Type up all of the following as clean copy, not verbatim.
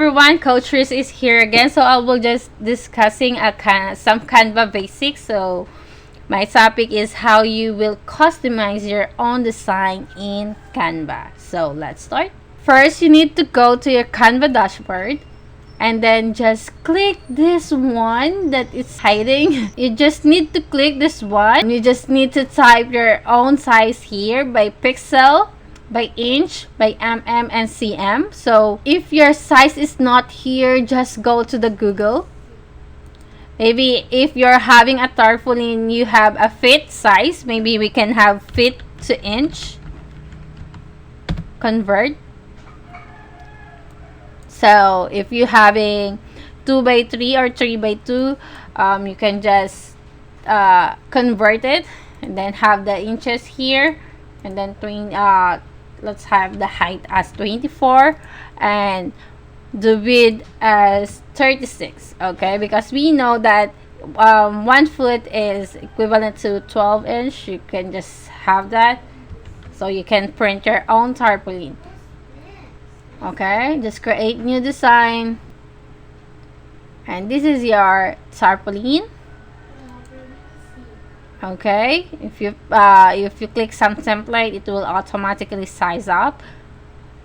everyone, Coach Riz is here again. So I will just discussing some Canva basics. So my topic is how you will customize your own design in Canva. So let's start. First, you need to go to your Canva dashboard and then just click this one that is hiding. You just need to click this one. You just need to type your own size here by pixel, by inch, by mm, and cm. So if your size is not here, just go to the Google. Maybe if you're having a tarpaulin, you have a feet size. Maybe we can have feet to inch. Convert. So if you're having 2x3 or 3x2, you can just convert it and then have the inches here, and then let's have the height as 24 and the width as 36. Okay, because we know that 1 foot is equivalent to 12 inch. You can just have that, so you can print your own tarpaulin. Okay, just create new design, and this is your tarpaulin. Okay, if you click some template, it will automatically size up,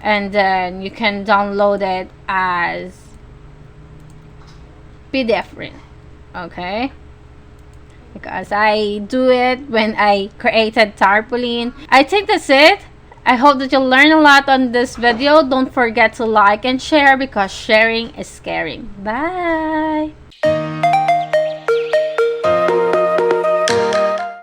and then you can download it as PDF print. Okay, because I do it when I created tarpaulin. I think that's it. I hope that you'll learn a lot on this video. Don't forget to like and share, because sharing is caring. Bye.